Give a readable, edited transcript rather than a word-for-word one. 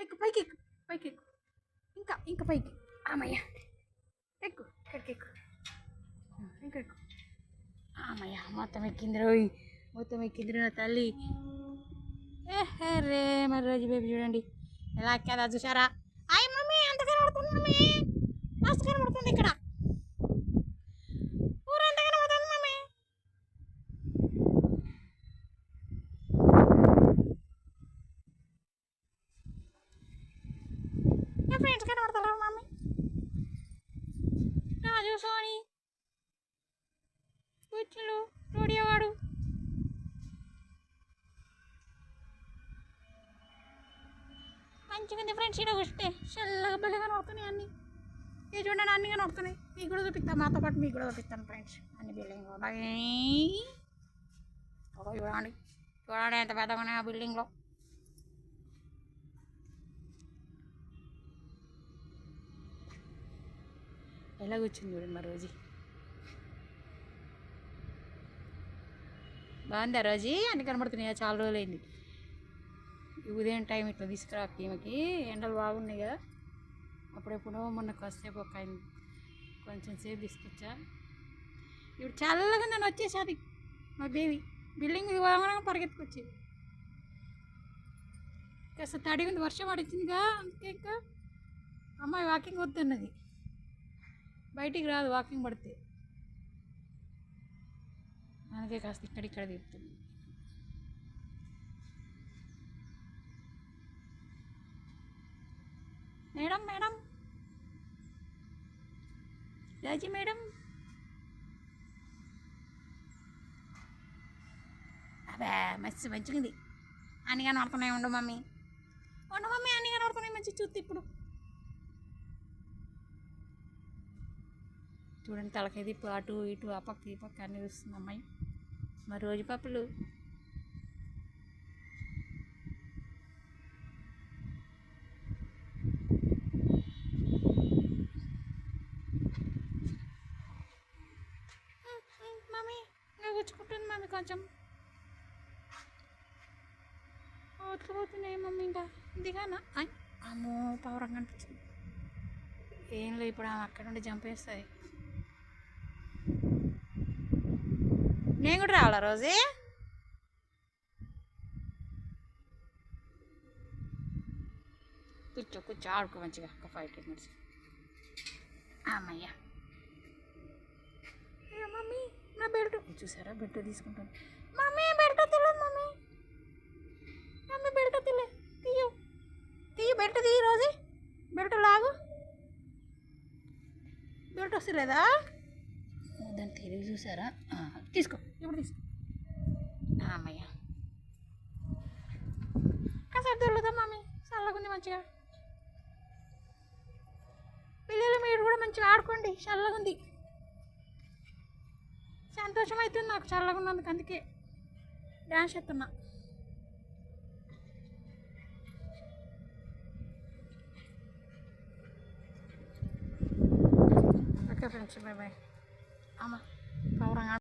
ఎక్కు పైకి ఎక్కు పైకి ఎక్కు ఇంకా ఇంకా పైకి అమ్మయ్య ఎక్కు ఇక్కడికి ఎక్కు ఇంకా ఎక్కు అమ్మయ్య మొత్తం ఎక్కింది రోయ్ మొత్తం ఎక్కింది నా తల్లి రే మరి రోజు బేబీ చూడండి ఎలా ఎక్కేదా చూసారా అయ్యి మమ్మీ అంత కనబడుతుంది మమ్మీ మస్తు కనబడుతుంది ఇక్కడ ఊరంత కనబడుతుంది మమ్మీ నా ఫ్రెండ్స్ కనబడతారా మమ్మీ రాజు సోని కూర్చులు రోడియోవాడు మంచిగా ఉంది ఫ్రెండ్స్ ఇక్కడ వస్తే చల్లగా బలి కనబడుతున్నాయి అన్నీ ఇవి చూడండి అన్నీ కనబడుతున్నాయి మీకు కూడా చూపిస్తాను మాతో పాటు మీకు కూడా చూపిస్తాను ఫ్రెండ్స్ అన్ని బిల్డింగ్ చూడండి చూడండి ఎంత పెద్దగా ఉన్నాయి ఆ బిల్డింగ్లో ఎలా కూర్చుంది చూడండి మా రోజీ బాగుందా రోజీ అన్ని కనబడుతున్నాయా చాలా రోజులైంది ఉదయం టైం ఇట్లా తీసుకురా ఈమెకి ఎండలు బాగున్నాయి కదా అప్పుడెప్పుడో మొన్న కాసేపు ఒక కొంచెం సేపు తీసుకొచ్చా ఇప్పుడు చల్లగా నన్ను వచ్చేసాది మా బేబీ బిల్డింగ్ బాగా పరిగెత్తుకొచ్చేది కాస్త తడి ఉంది వర్షం పడిచిందిగా అందుకే ఇంకా అమ్మాయి వాకింగ్ వద్దన్నది బయటికి రాదు వాకింగ్ పడితే అందుకే కాస్త ఇక్కడిక్కడ తిప్పుతుంది మేడం మేడం రాజీ మేడం అబ్బా మంచిగా ఉంది అన్ని కనబడుతున్నాయి ఉండు మమ్మీ అన్ని కనబడుతున్నాయి మంచి చూస్తే ఇప్పుడు చూడండి తలకాయ తిప్పు అటు ఇటు ఆ పక్క ఈ పక్క అన్నీ చూస్తుంది అమ్మాయి మరి రోజు పప్పులు మమ్మీ ఇంకా గుచ్చుకుంటుంది మమ్మీ కొంచెం పోతున్నాయి మమ్మీ ఇంకా దిగానా అమ్మో పవరంగా అనిపించింది ఏం లేదు ఇప్పుడు ఆమె అక్కడ నుండి చంపేస్తుంది నేను కూడా రావాలా రోజే కూర్చో ఆడుకో మంచిగా ఒక 5 minutes అమ్మయ్య మమ్మీ నా బెల్ట్ చూసారా బెల్ట్ తీసుకుంటాను మమ్మీ బెల్ట్ తెలియదు మమ్మీ మమ్మీ బెల్ట్ తెలియదు తీయు బెల్ట్ తీయి రోజు బెల్ట్ లాగు బెల్ట్ వస్తలేదా దాన్ని తెలివి చూసారా తీసుకో ఇప్పుడు తీసుకో అమ్మయ్య కాసేపు దొరుకుతా మమ్మీ చల్లగుంది మంచిగా పిల్లలు మీరు కూడా మంచిగా ఆడుకోండి చల్లగుంది సంతోషం అవుతుంది నాకు చల్లగా ఉన్నందుకు అందుకే డ్యాన్స్ చేస్తున్నా ఓకే ఫ్రెండ్స్ బాయ్ బాయ్ అమ్మ పౌరంగా